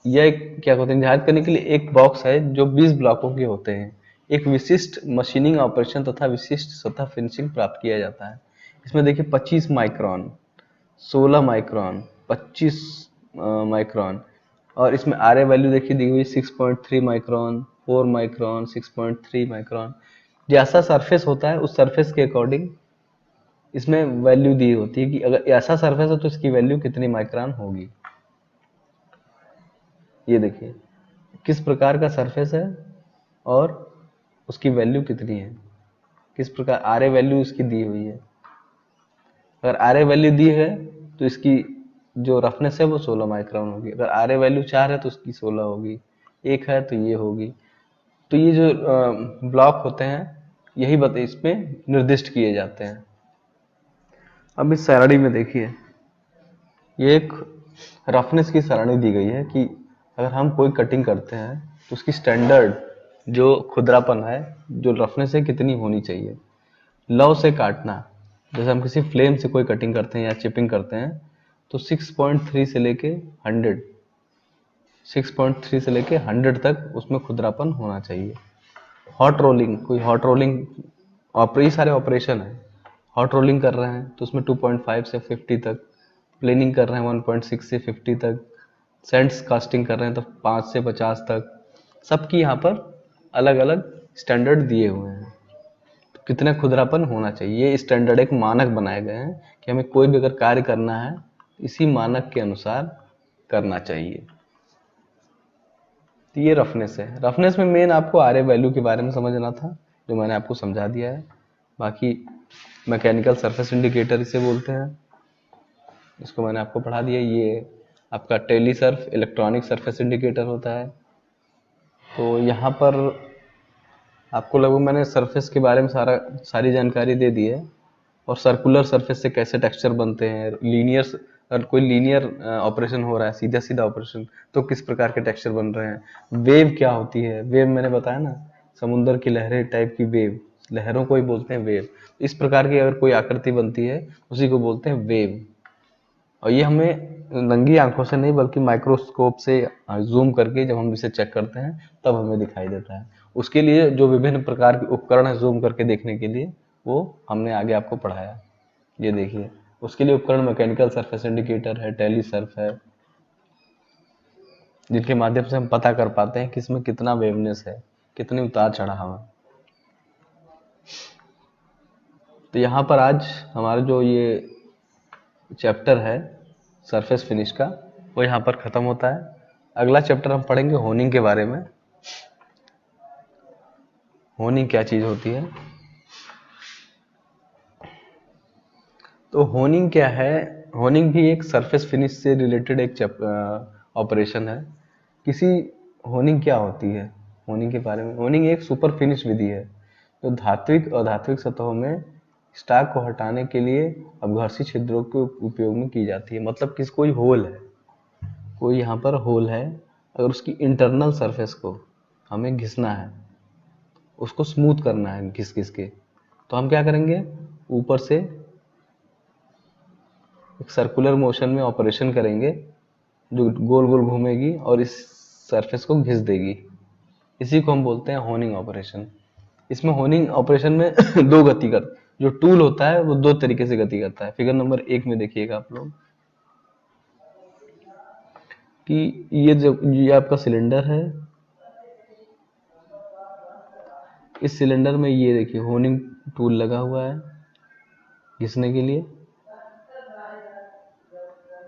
यह क्या कहते हैं, निर्धारित करने के लिए एक बॉक्स है जो 20 ब्लॉकों के होते हैं। एक विशिष्ट मशीनिंग ऑपरेशन तथा विशिष्ट सतह फिनिशिंग प्राप्त किया जाता है। इसमें देखिए 25 माइक्रोन, 16 माइक्रोन, 25 माइक्रोन, और इसमें RA वैल्यू देखिए दी हुई 6.3 माइक्रोन, 4 माइक्रोन, 6.3 माइक्रोन। जैसा सरफेस होता है उस सरफेस के अकॉर्डिंग इसमें वैल्यू दी होती है कि अगर ऐसा सरफेस है तो इसकी वैल्यू कितनी माइक्रोन होगी। ये देखिए किस प्रकार का सरफेस है और उसकी वैल्यू कितनी है, किस प्रकार आर ए वैल्यू इसकी दी हुई है। अगर आर ए वैल्यू दी है तो इसकी जो रफनेस है वो 16 माइक्रोन होगी। अगर आर ए वैल्यू 4 है तो उसकी 16 होगी, 1 है तो ये होगी। तो ये जो ब्लॉक होते हैं यही बता इसमें निर्दिष्ट किए जाते हैं। अब इस सारणी में देखिए ये एक रफनेस की सारणी दी गई है कि अगर हम कोई कटिंग करते हैं तो उसकी स्टैंडर्ड जो खुरदरापन है, जो रफनेस है, कितनी होनी चाहिए। लव से काटना, जैसे हम किसी फ्लेम से कोई कटिंग करते हैं या चिपिंग करते हैं तो 6.3 से लेके 100 6.3 से लेके 100 तक उसमें खुरदरापन होना चाहिए। हॉट रोलिंग, कोई हॉट रोलिंग ये सारे ऑपरेशन है। हॉट रोलिंग कर रहे हैं तो उसमें 2.5 से 50 तक, प्लेनिंग कर रहे हैं 1.6 से 50 तक, सेंट्स कास्टिंग कर रहे हैं तो 5 से 50 तक। सबकी यहाँ पर अलग अलग स्टैंडर्ड दिए हुए हैं, तो कितना खुरदरापन होना चाहिए। ये स्टैंडर्ड एक मानक बनाए गए हैं कि हमें कोई भी अगर कार्य करना है इसी मानक के अनुसार करना चाहिए। तो ये रफनेस है। रफनेस में मेन आपको आर ए वैल्यू के बारे में समझना था, जो मैंने आपको समझा दिया है। बाकी मैकेनिकल सरफेस इंडिकेटर इसे बोलते हैं, इसको मैंने आपको पढ़ा दिया। ये आपका tele surf electronic surface indicator होता है। तो यहाँ पर आपको लगभग मैंने सरफेस के बारे में सारी जानकारी दे दी है, और सर्कुलर सरफेस से कैसे टेक्सचर बनते हैं, लीनियर अगर कोई लीनियर ऑपरेशन हो रहा है, सीधा सीधा ऑपरेशन, तो किस प्रकार के टेक्सचर बन रहे हैं। वेव क्या होती है, वेव मैंने बताया ना, समुद्र की लहरें टाइप की वेव, लहरों को ही बोलते हैं वेव। इस प्रकार की अगर कोई आकृति बनती है उसी को बोलते हैं वेव। और ये हमें नंगी आंखों से नहीं बल्कि माइक्रोस्कोप से जूम करके जब हम इसे चेक करते हैं तब हमें दिखाई देता है। उसके लिए जो विभिन्न प्रकार के उपकरण है जूम करके देखने के लिए, वो हमने आगे आपको पढ़ाया। ये देखिए उसके लिए उपकरण मैकेनिकल सरफेस इंडिकेटर है, टेली सर्फ है, जिनके माध्यम से हम पता कर पाते हैं कि इसमें कितना वेवनेस है, कितनी उतार चढ़ाव है। तो यहाँ पर आज हमारा जो ये चैप्टर है सरफेस फिनिश का वो यहाँ पर ख़त्म होता है। अगला चैप्टर हम पढ़ेंगे होनिंग के बारे में। होनिंग क्या चीज़ होती है। तो होनिंग क्या है, होनिंग भी एक सरफेस फिनिश से रिलेटेड एक ऑपरेशन है। किसी होनिंग क्या होती है, होनिंग के बारे में। होनिंग एक सुपर फिनिश विधि है जो धात्विक और अधात्विक सतहों में स्टाक को हटाने के लिए अपघर्षी छिद्रों के उपयोग में की जाती है। मतलब किस कोई होल है, कोई यहाँ पर होल है, अगर उसकी इंटरनल सरफेस को हमें घिसना है, उसको स्मूथ करना है घिस घिस के, तो हम क्या करेंगे, ऊपर से एक सर्कुलर मोशन में ऑपरेशन करेंगे जो गोल गोल घूमेगी और इस सरफेस को घिस देगी। इसी को हम बोलते हैं होनिंग ऑपरेशन। इसमें होनिंग ऑपरेशन में दो गति कर, जो टूल होता है वो दो तरीके से गति करता है। फिगर नंबर 1 में देखिएगा आप लोग कि ये आपका सिलेंडर है, इस सिलेंडर में ये देखिए होनिंग टूल लगा हुआ है घिसने के लिए।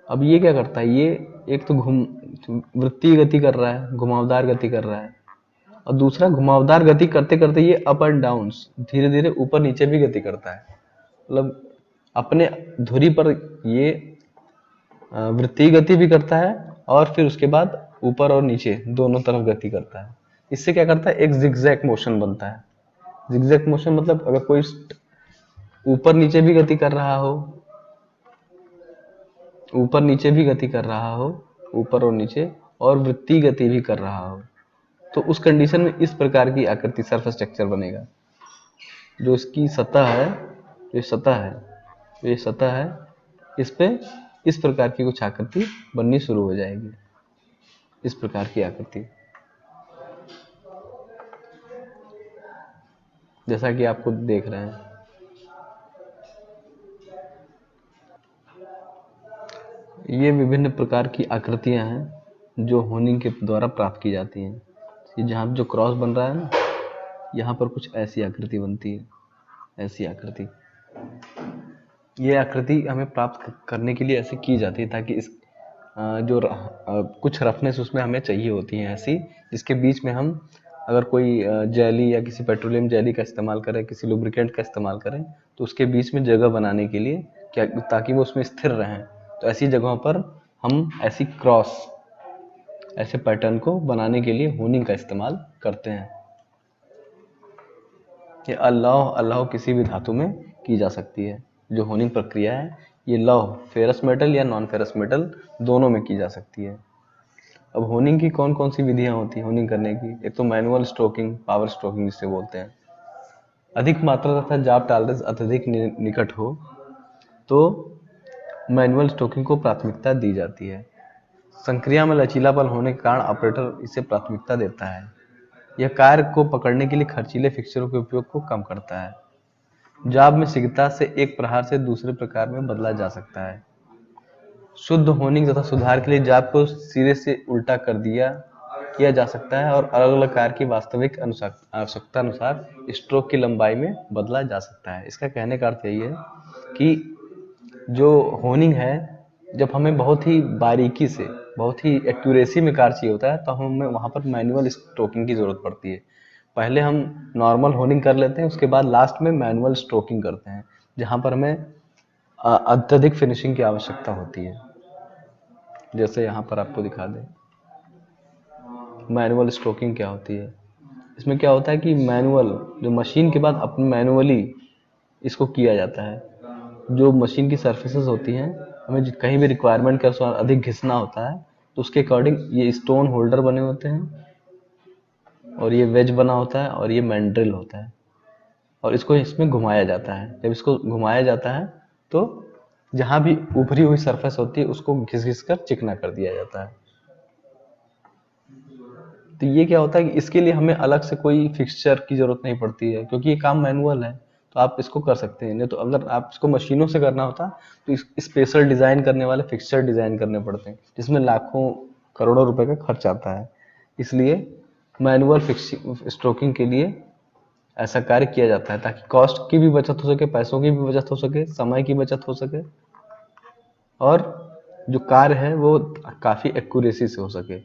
अब ये क्या करता है, ये एक तो वृत्तीय गति कर रहा है, घुमावदार गति कर रहा है, और दूसरा घुमावदार गति करते करते ये अप एंड डाउन धीरे धीरे ऊपर नीचे भी गति करता है। मतलब अपने धुरी पर ये वृत्तीय गति भी करता है और फिर उसके बाद ऊपर और नीचे दोनों तरफ गति करता है। इससे क्या करता है, एक जिगजैग मोशन बनता है। जिगजैग मोशन मतलब अगर कोई ऊपर नीचे भी गति कर रहा हो, ऊपर नीचे भी गति कर रहा हो, ऊपर और नीचे, और वृत्तीय गति भी कर रहा हो, तो उस कंडीशन में इस प्रकार की आकृति सरफेस टेक्सचर बनेगा। जो इसकी सतह है, जो सतह है, जो ये सतह है, इस पे इस प्रकार की कुछ आकृति बननी शुरू हो जाएगी, इस प्रकार की आकृति, जैसा कि आपको देख रहे हैं। ये विभिन्न प्रकार की आकृतियां हैं जो होनिंग के द्वारा प्राप्त की जाती हैं। ये जहाँ जो क्रॉस बन रहा है ना, यहाँ पर कुछ ऐसी आकृति बनती है, ऐसी आकृति। ये आकृति हमें प्राप्त करने के लिए ऐसे की जाती है ताकि इस कुछ रफनेस उसमें हमें चाहिए होती है ऐसी, जिसके बीच में हम अगर कोई जेली या किसी पेट्रोलियम जेली का इस्तेमाल करें, किसी लुब्रिकेंट का इस्तेमाल करें, तो उसके बीच में जगह बनाने के लिए क्या, ताकि वो उसमें स्थिर रहें, तो ऐसी जगहों पर हम ऐसी क्रॉस, ऐसे पैटर्न को बनाने के लिए होनिंग का इस्तेमाल करते हैं। ये अल्लाह किसी भी धातु में की जा सकती है। जो होनिंग प्रक्रिया है ये लौह, फेरस मेटल या नॉन फेरस मेटल दोनों में की जा सकती है। अब होनिंग की कौन कौन सी विधियां होती हैं होनिंग करने की? एक तो मैनुअल स्ट्रोकिंग, पावर स्ट्रोकिंग जिसे बोलते हैं। अधिक मात्रा तथा जाप टॉलरेंस अत्यधिक निकट हो तो मैनुअल स्ट्रोकिंग को प्राथमिकता दी जाती है। संक्रिया में लचीलापन होने के कारण ऑपरेटर इसे प्राथमिकता देता है। यह कार्य को पकड़ने के लिए खर्चीले फिक्सरों के उपयोग को कम करता है। जाब में शीघ्रता से एक प्रहार से दूसरे प्रकार में बदला जा सकता है। शुद्ध होनिंग तथा सुधार के लिए जाब को सिरे से उल्टा कर किया जा सकता है और अलग अलग कार्य की वास्तविक आवश्यकता अनुसार स्ट्रोक की लंबाई में बदला जा सकता है। इसका कहने का अर्थ यही है कि जो होनिंग है, जब हमें बहुत ही बारीकी से, बहुत ही एक्यूरेसी में कार्य चाहिए होता है, तो हमें वहाँ पर मैनुअल स्ट्रोकिंग की ज़रूरत पड़ती है। पहले हम नॉर्मल होनिंग कर लेते हैं, उसके बाद लास्ट में मैनुअल स्ट्रोकिंग करते हैं, जहाँ पर हमें अत्यधिक फिनिशिंग की आवश्यकता होती है। जैसे यहाँ पर आपको दिखा दें मैनुअल स्ट्रोकिंग क्या होती है। इसमें क्या होता है कि मैनुअल, जो मशीन के बाद अपने मैनुअली इसको किया जाता है। जो मशीन की सर्फेसेस होती हैं, हमें कहीं भी रिक्वायरमेंट के अनुसार अधिक घिसना होता है, तो उसके अकॉर्डिंग ये स्टोन होल्डर बने होते हैं और ये वेज बना होता है और ये मैंड्रिल होता है, और इसको इसमें घुमाया जाता है। जब इसको घुमाया जाता है तो जहाँ भी उभरी हुई सरफेस होती है उसको घिस घिस कर चिकना कर दिया जाता है। तो ये क्या होता है कि इसके लिए हमें अलग से कोई फिक्सचर की जरूरत नहीं पड़ती है, क्योंकि ये काम मैनुअल है, तो आप इसको कर सकते हैं। नहीं तो अगर आप इसको मशीनों से करना होता तो स्पेशल डिज़ाइन करने वाले फिक्सचर डिज़ाइन करने पड़ते हैं, जिसमें लाखों करोड़ों रुपए का खर्च आता है। इसलिए मैनुअल स्ट्रोकिंग के लिए ऐसा कार्य किया जाता है, ताकि कॉस्ट की भी बचत हो सके, पैसों की भी बचत हो सके, समय की बचत हो सके, और जो कार्य है वो काफ़ी एक्यूरेसी से हो सके।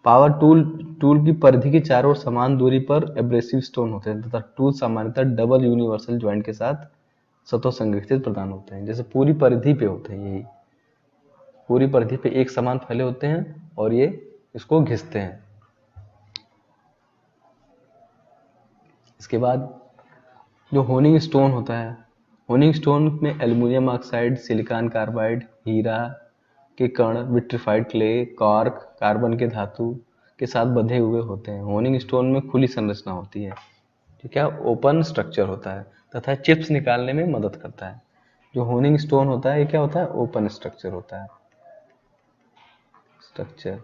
पावर टूल की परिधि की चारों ओर समान दूरी पर एब्रेसिव स्टोन होते हैं तथा टूल सामान्यतः डबल यूनिवर्सल ज्वाइंट के साथ सतह संगठित प्रदान होते हैं। जैसे पूरी परिधि पे होते हैं, यही पूरी परिधि पे एक समान फैले होते हैं और ये इसको घिसते हैं। इसके बाद जो होनिंग स्टोन होता है, होनिंग स्टोन में एल्युमिनियम ऑक्साइड, सिलिकॉन कार्बाइड, हीरा के कण, विट्रिफाइड क्ले, कॉर्क, कार्बन के धातु के साथ बंधे हुए होते हैं। होनिंग स्टोन में खुली संरचना होती है, ठीक है, ओपन स्ट्रक्चर होता है तथा चिप्स निकालने में मदद करता है। जो होनिंग स्टोन होता है ये क्या होता है? ओपन स्ट्रक्चर होता है। स्ट्रक्चर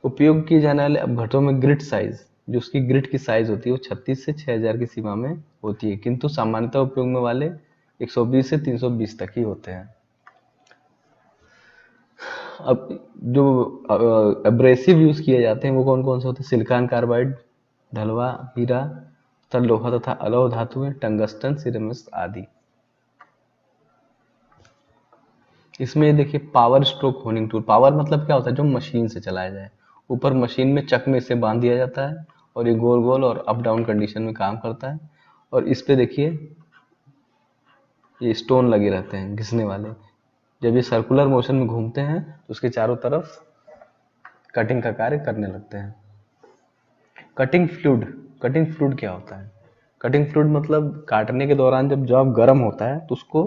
उपयोग किए जाने वाले अपघटों में ग्रिट साइज, जो उसकी ग्रिट की साइज होती है वो 36 से 6000 की सीमा में होती है, किंतु सामान्यतः उपयोग में वाले 120 से 320 तक ही होते हैं। अब जो एब्रेसिव यूज किए जाते हैं वो कौन कौन से होते हैं? सिलिकॉन कार्बाइड, ढलवा, हीरा, तल लोहा तथा अलौह धातुएं, टंगस्टन, सिरेमिक आदि। इसमें देखिए power stroke honing tool. Power मतलब क्या होता है? जो मशीन से चलाया जाए। ऊपर मशीन में चक में इसे बांध दिया जाता है और ये गोल गोल और अप डाउन कंडीशन में काम करता है। और इस पे देखिए ये स्टोन लगे रहते हैं घिसने वाले। जब ये सर्कुलर मोशन में घूमते हैं तो उसके चारों तरफ कटिंग का कार्य करने लगते हैं। कटिंग फ्लूइड क्या होता है? कटिंग फ्लूइड मतलब काटने के दौरान जब जॉब गर्म होता है तो उसको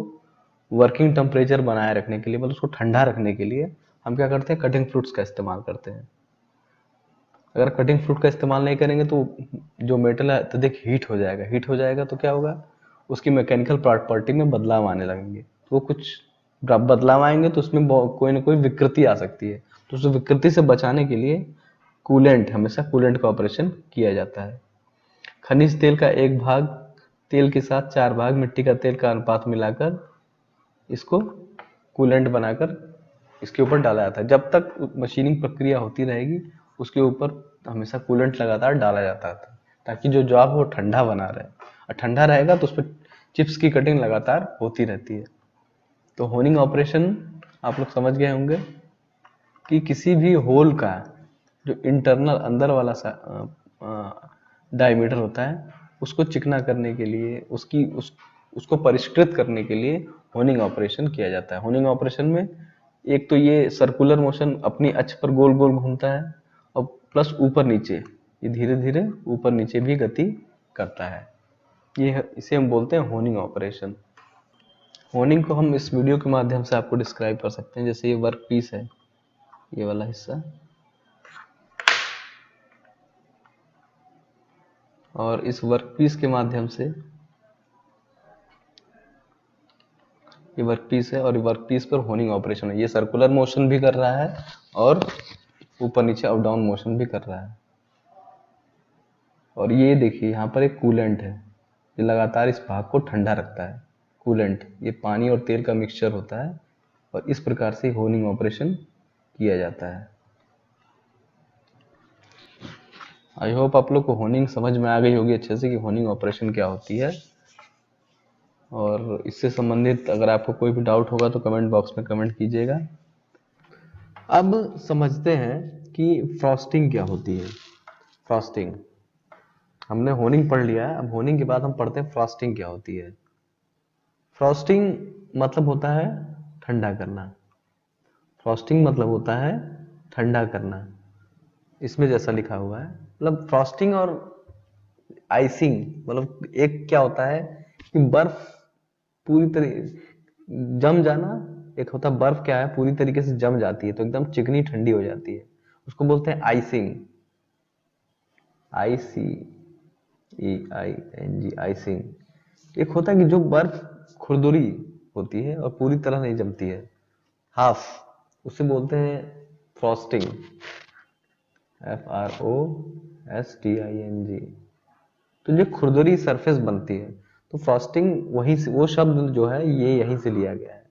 वर्किंग टेम्परेचर बनाए रखने के लिए, मतलब उसको ठंडा रखने के लिए हम क्या करते हैं? कटिंग फ्लूइड्स का इस्तेमाल करते हैं। अगर कटिंग फ्लूइड का इस्तेमाल नहीं करेंगे तो जो मेटल है अत्यधिक हीट हो जाएगा तो क्या होगा? उसकी मैकेनिकल प्रॉपर्टी में बदलाव आने लगेंगे। तो वो कुछ बदलाव आएंगे तो उसमें कोई ना कोई विकृति आ सकती है। तो उस विकृति से बचाने के लिए हमेशा कूलेंट का ऑपरेशन किया जाता है। खनिज तेल का एक भाग तेल के साथ 4 भाग मिट्टी का तेल का अनुपात मिलाकर इसको कूलेंट बनाकर इसके ऊपर डाला जाता है। जब तक मशीनिंग प्रक्रिया होती रहेगी उसके ऊपर हमेशा कूलेंट लगातार डाला जाता था, ताकि जो जॉब वो ठंडा बना रहे, और ठंडा रहेगा तो उस पर चिप्स की कटिंग लगातार होती रहती है। तो होनिंग ऑपरेशन आप लोग समझ गए होंगे कि किसी भी होल का जो इंटरनल अंदर वाला डायमीटर होता है उसको चिकना करने के लिए उसको परिष्कृत करने के लिए होनिंग ऑपरेशन किया जाता है। होनिंग ऑपरेशन में एक तो ये सर्कुलर मोशन अपनी अक्ष पर गोल गोल घूमता है और प्लस ऊपर नीचे ये धीरे धीरे ऊपर नीचे भी गति करता है। ये इसे हम बोलते हैं होनिंग ऑपरेशन। होनिंग को हम इस वीडियो के माध्यम से आपको डिस्क्राइब कर सकते हैं। जैसे ये वर्क पीस है, ये वाला हिस्सा, और इस वर्क पीस के माध्यम से, ये वर्क पीस है और वर्क पीस पर होनिंग ऑपरेशन है। ये सर्कुलर मोशन भी कर रहा है और ऊपर नीचे अप डाउन मोशन भी कर रहा है। और ये देखिए यहाँ पर एक कूलेंट है, ये लगातार इस भाग को ठंडा रखता है। कूलेंट ये पानी और तेल का मिक्सचर होता है और इस प्रकार से होनिंग ऑपरेशन किया जाता है। आई होप आप लोग को होनिंग समझ में आ गई होगी अच्छे से कि होनिंग ऑपरेशन क्या होती है। और इससे संबंधित अगर आपको कोई भी डाउट होगा तो कमेंट बॉक्स में कमेंट कीजिएगा। अब समझते हैं कि फ्रॉस्टिंग क्या होती है। फ्रॉस्टिंग, हमने होनिंग पढ़ लिया है, अब होनिंग के बाद हम पढ़ते हैं फ्रॉस्टिंग क्या होती है। फ्रॉस्टिंग मतलब होता है ठंडा करना। फ्रॉस्टिंग मतलब होता है ठंडा करना, इसमें जैसा लिखा हुआ है। मतलब फ्रॉस्टिंग और आइसिंग मतलब एक क्या होता है कि बर्फ पूरी तरह जम जाना, एक होता है बर्फ क्या है पूरी तरीके से जम जाती है तो एकदम चिकनी ठंडी हो जाती है, उसको बोलते हैं आइसिंग। ICEING, icing. एक होता है कि जो बर्फ खुरदुरी होती है और पूरी तरह नहीं जमती है, हाफ, उसे बोलते हैं फ्रॉस्टिंग, FROSTING। तो जो खुरदुरी सरफेस बनती है तो फ्रॉस्टिंग वहीं से, वो शब्द जो है ये यहीं से लिया गया है।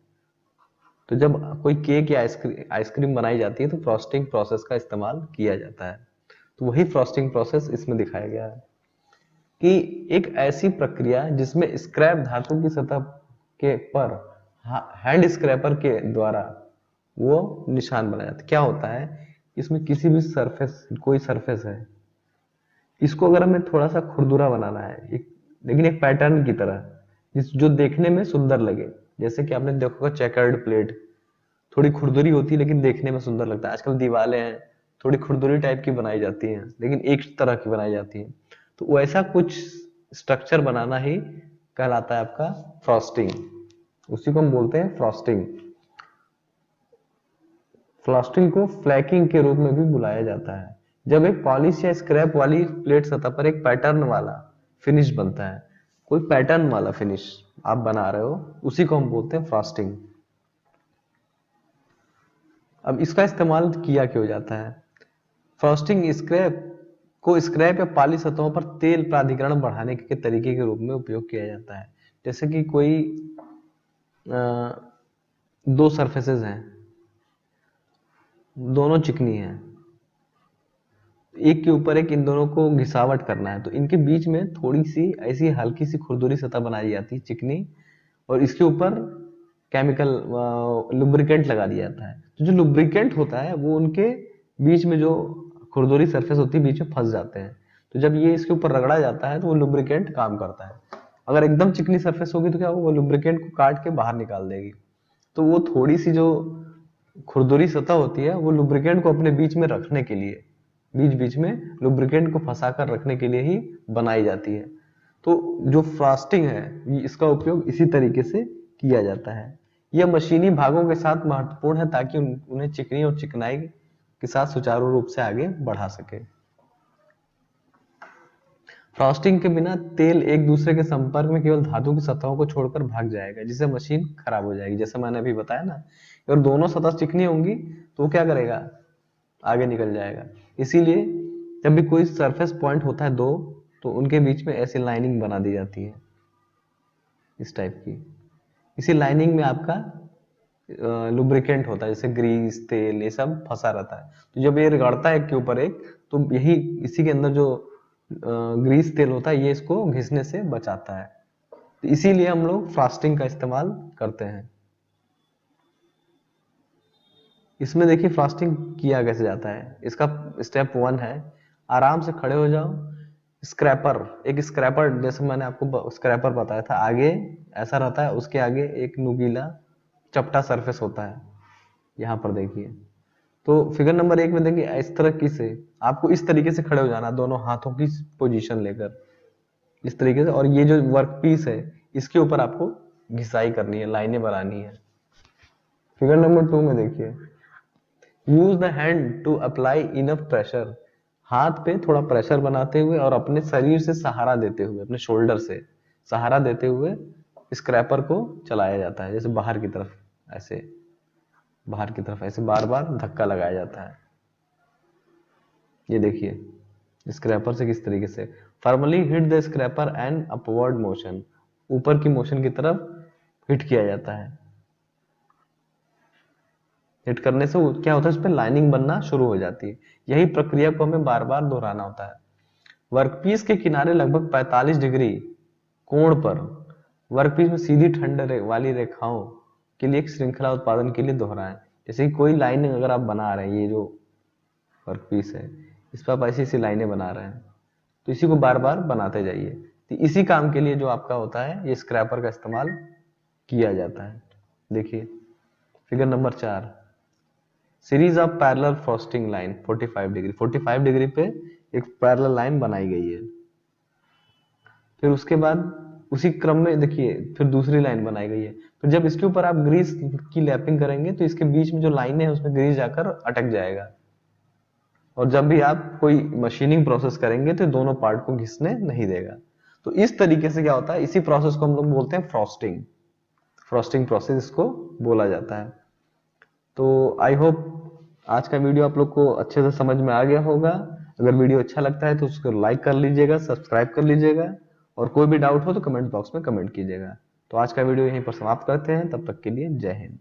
तो जब कोई केक या आइसक्रीम बनाई जाती है तो फ्रॉस्टिंग प्रोसेस का इस्तेमाल किया जाता है। तो वही फ्रॉस्टिंग प्रोसेस इसमें दिखाया गया है कि एक ऐसी प्रक्रिया जिसमें स्क्रैप धातु की सतह के पर हैंड स्क्रैपर के द्वारा वो निशान बनाया जाता है। क्या होता है, इसमें किसी भी सरफेस, कोई सरफेस है, इसको अगर हमें थोड़ा सा खुरदुरा बनाना है, लेकिन एक पैटर्न की तरह जो देखने में सुंदर लगे, जैसे कि आपने देखा होगा चेकर्ड प्लेट थोड़ी खुरदुरी होती है लेकिन देखने में सुंदर लगता है। आजकल दीवारें हैं थोड़ी खुरदुरी टाइप की बनाई जाती हैं लेकिन एक तरह की बनाई जाती हैं। तो वैसा कुछ स्ट्रक्चर बनाना ही कहलाता है आपका फ्रॉस्टिंग, उसी को हम बोलते हैं फ्रॉस्टिंग। फ्रॉस्टिंग को फ्लैकिंग के रूप में भी बुलाया जाता है जब एक पॉलिश या स्क्रैप वाली प्लेट सतह पर एक पैटर्न वाला फिनिश बनता है। कोई पैटर्न वाला फिनिश आप बना रहे हो, उसी को हम बोलते हैं फ्रॉस्टिंग। अब इसका इस्तेमाल किया क्यों जाता है? फ्रॉस्टिंग स्क्रैप या पॉलिश सतहों पर तेल प्राधिकरण बढ़ाने के तरीके के रूप में उपयोग किया जाता है। जैसे कि कोई दो सरफेसेस हैं, दोनों चिकनी हैं, एक के ऊपर एक इन दोनों को घिसावट करना है तो इनके बीच में थोड़ी सी ऐसी हल्की सी खुरदुरी सतह बनाई जाती है चिकनी, और इसके ऊपर केमिकल लुब्रिकेंट लगा दिया जाता है। तो जो लुब्रिकेंट होता है वो उनके बीच में जो खुरदुरी सरफेस होती है बीच में फंस जाते हैं। तो जब ये इसके ऊपर रगड़ा जाता है तो वो लुब्रिकेंट काम करता है। अगर एकदम चिकनी सरफेस होगी तो क्या होगा, वो लुब्रिकेंट को काट के बाहर निकाल देगी। तो वो थोड़ी सी जो खुरदुरी सतह होती है वो लुब्रिकेंट को अपने बीच में रखने के लिए, बीच बीच में लुब्रिकेंट को फंसा कर रखने के लिए ही बनाई जाती है। तो जो फ्रॉस्टिंग है इसका उपयोग इसी तरीके से किया जाता है। यह मशीनी भागों के साथ महत्वपूर्ण है ताकि उन्हें चिकनी और चिकनाई के साथ सुचारू रूप से आगे बढ़ा सके। फ्रॉस्टिंग के बिना तेल एक दूसरे के संपर्क में केवल धातु की सतहों को छोड़कर भाग जाएगा जिससे मशीन खराब हो जाएगी। जैसे मैंने अभी बताया ना, अगर दोनों सतह चिकनी होंगी तो वो क्या करेगा, आगे निकल जाएगा। इसीलिए जब भी कोई सरफेस पॉइंट होता है दो, तो उनके बीच में ऐसी लाइनिंग बना दी जाती है इस टाइप की। इसी लाइनिंग में आपका लुब्रिकेंट होता है, जैसे ग्रीस तेल ये सब फंसा रहता है। तो जब ये रगड़ता है एक के ऊपर एक तो यही इसी के अंदर जो ग्रीस तेल होता है ये इसको घिसने से बचाता है। तो इसीलिए हम लोग फ्रॉस्टिंग का इस्तेमाल करते हैं। इसमें देखिए फ्रॉस्टिंग किया कैसे जाता है। इसका स्टेप 1 है, आराम से खड़े हो जाओ। स्क्रैपर, एक स्क्रैपर जैसे मैंने आपको स्क्रैपर बताया था, आगे ऐसा रहता है, उसके आगे एक नुकीला चपटा सरफेस होता है। यहाँ पर देखिए, तो फिगर नंबर 1 में देखिए इस तरह की से आपको इस तरीके से खड़े हो जाना, दोनों हाथों की पोजीशन लेकर इस तरीके से, और ये जो वर्क पीस है इसके ऊपर आपको घिसाई करनी है, लाइनें बनानी है। फिगर नंबर 2 में देखिए, use the hand to apply enough pressure, हाथ पे थोड़ा प्रेशर बनाते हुए और अपने शरीर से सहारा देते हुए, अपने शोल्डर से सहारा देते हुए स्क्रैपर को चलाया जाता है, जैसे बाहर की तरफ ऐसे, बाहर की तरफ ऐसे बार बार धक्का लगाया जाता है। ये देखिए स्क्रैपर से किस तरीके से formally hit the scraper and upward motion, ऊपर की मोशन की तरफ हिट किया जाता है। हिट करने से क्या होता है, उस पर लाइनिंग बनना शुरू हो जाती है। यही प्रक्रिया को हमें बार बार दोहराना होता है। वर्कपीस के किनारे लगभग 45 डिग्री कोण पर वर्कपीस में सीधी ठंड वाली रेखाओं के लिए एक श्रृंखला उत्पादन के लिए दोहराएं। जैसे कि कोई लाइन अगर आप बना रहे हैं, ये जो वर्कपीस है इस पर आप ऐसी ऐसी लाइनें बना रहे हैं, तो इसी को बार बार बनाते जाइए। तो इसी काम के लिए जो आपका होता है, ये स्क्रैपर का इस्तेमाल किया जाता है। देखिए figure number 4, series of parallel frosting line 45 degree, 45 degree पे एक पैरेलल लाइन बनाई गई है। फिर उसके बाद उसी क्रम में देखिए फिर दूसरी लाइन बनाई गई है। फिर जब इसके ऊपर आप ग्रीस की लैपिंग करेंगे तो इसके बीच में जो लाइन है उसमें ग्रीस जाकर अटक जाएगा, और जब भी आप कोई मशीनिंग प्रोसेस करेंगे तो दोनों पार्ट को घिसने नहीं देगा। तो इस तरीके से क्या होता है, इसी प्रोसेस को हम लोग बोलते हैं फ्रॉस्टिंग। फ्रॉस्टिंग प्रोसेस इसको बोला जाता है। तो आई होप आज का वीडियो आप लोग को अच्छे से समझ में आ गया होगा। अगर वीडियो अच्छा लगता है तो उसको लाइक कर लीजिएगा, सब्सक्राइब कर लीजिएगा, और कोई भी डाउट हो तो कमेंट बॉक्स में कमेंट कीजिएगा। तो आज का वीडियो यहीं पर समाप्त करते हैं, तब तक के लिए जय हिंद।